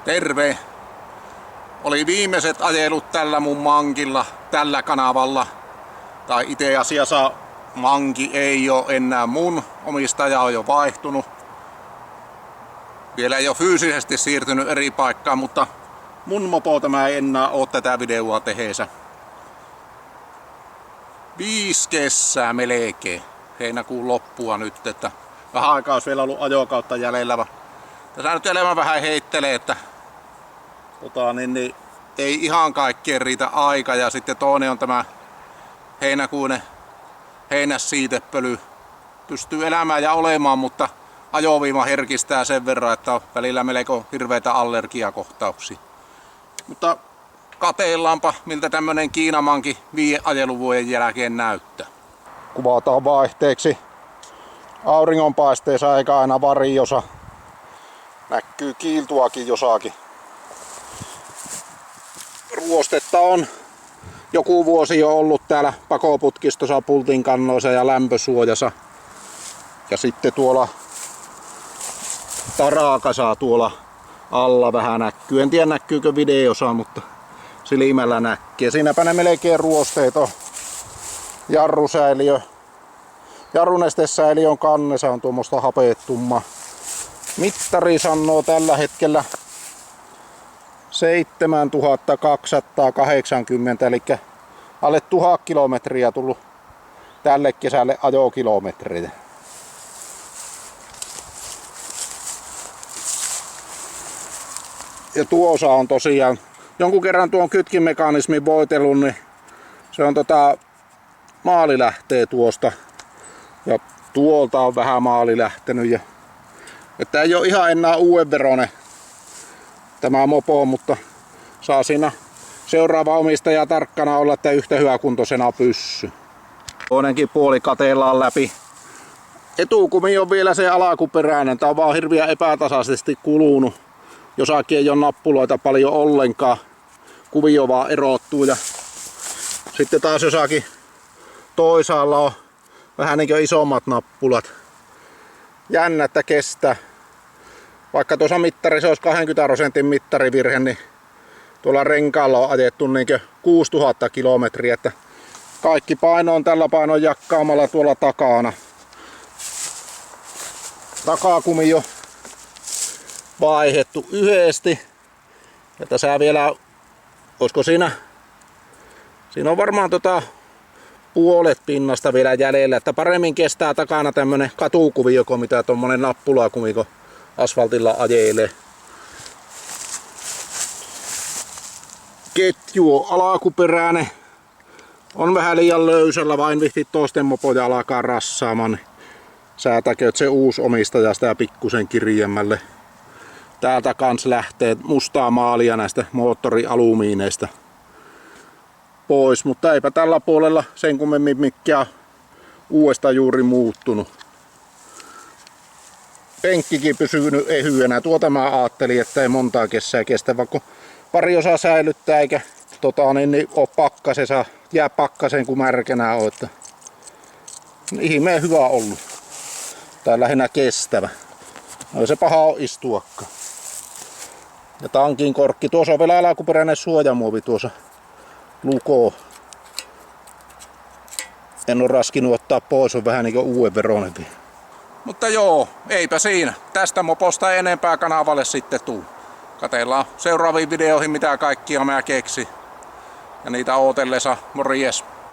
Terve! Oli viimeiset ajelut tällä mun mankilla, tällä kanavalla. Tai itse asiassa manki ei oo enää mun, omistaja on jo vaihtunut. Vielä ei oo fyysisesti siirtynyt eri paikkaan, mutta mun mopo tämä ei enää oo tätä videoa teheensä. 5 kesää melkein, heinäkuun loppua nyt, että vähän aikaa olisi vielä ollut ajokautta jäljellä. Tässä nyt elämä vähän heittelee, että niin ei ihan kaikkeen riitä aika, ja sitten toinen on tämä heinäkuinen heinäsiitepöly. Pystyy elämään ja olemaan, mutta ajoviima herkistää sen verran, että on välillä melko hirveitä allergiakohtauksia. Mutta kateillaanpa, miltä tämmönen Kiinamanki 5 ajeluvuoden jälkeen näyttää. Kuvataan vaihteeksi auringonpaisteessa eikä aina varjossa. Näkyy kiiltuakin jossakin. Ruostetta on joku vuosi jo ollut täällä pakoputkistossa, pultin kannoissa ja lämpösuojassa. Ja sitten tuolla tarakasa tuolla alla vähän näkyy. En tiedä näkyykö videossa, mutta silmällä näkee. Siinäpä ne melkein ruosteet on. Jarrunestesäiliö on kannessa, on tuommoista hapeettummaa. Mittari sanoo tällä hetkellä 7280, eli alle 1000 kilometriä tullut tälle kesälle ajokilometriä. Ja tuo osa on tosiaan jonkun kerran tuon kytkinmekanismin voitellut, niin se on maali lähtee tuosta ja tuolta on vähän maali lähtenyt. Ja, että ei ole ihan enää uuden veronen tämä mopo, mutta saa siinä seuraava omistaja tarkkana olla, että yhtä hyväkuntoisena pysyy. Toinenkin puoli katellaan läpi. Etukumi on vielä se alakuperäinen. Tää on vaan hirveän epätasaisesti kulunut. Jossakin ei ole nappuloita paljon ollenkaan. Kuvio vaan erottuu. Ja sitten taas jossakin toisaalla on vähän niin kuin isommat nappulat. Jännä, että kestää. Vaikka tuossa mittarissa olisi 20% mittarivirhe, niin tuolla renkaalla on ajettu niin 6000 kilometriä. Että kaikki paino on tällä painon jakkaamalla tuolla takana. Takakumi on vaihdettu yhdesti. Ja tässä vielä, olisiko siinä on varmaan puolet pinnasta vielä jäljellä, että paremmin kestää takana tämmönen katukuvio kuin mitä tommonen nappulakumi, kun asfaltilla ajelee. Ketju on alakuperäinen. On vähän liian löysällä, vain vihti toisten mopoja alkaa rassaamaan. Niin säätäkööt se uusi omistaja sitä pikkusen kirjemmälle. Täältä kans lähtee mustaa maalia näistä moottorialumiineista pois, mutta eipä tällä puolella sen kummemmin mikään uudestaan juuri muuttunut. Penkkikin pysynyt ehyenä. Tuota mä ajattelin, että ei montaa kesää kestä, vaikka pari osaa säilyttää eikä niin ole pakkasessa, jää pakkaseen kun märkänä on. Että ihmeen hyvä ollut. Tää on lähinnä kestävä. No se paha on istuakkaan. Ja tankin korkki. Tuossa on vielä alakuperäinen suojamuovi tuossa lukoo. En ole raskinut ottaa pois, on vähän niin kuin uuden veronen. Mutta joo, eipä siinä. Tästä moposta ei enempää kanavalle sitten tuu. Katellaan seuraaviin videoihin mitä kaikkia mä keksin. Ja niitä ootellessa, morjes!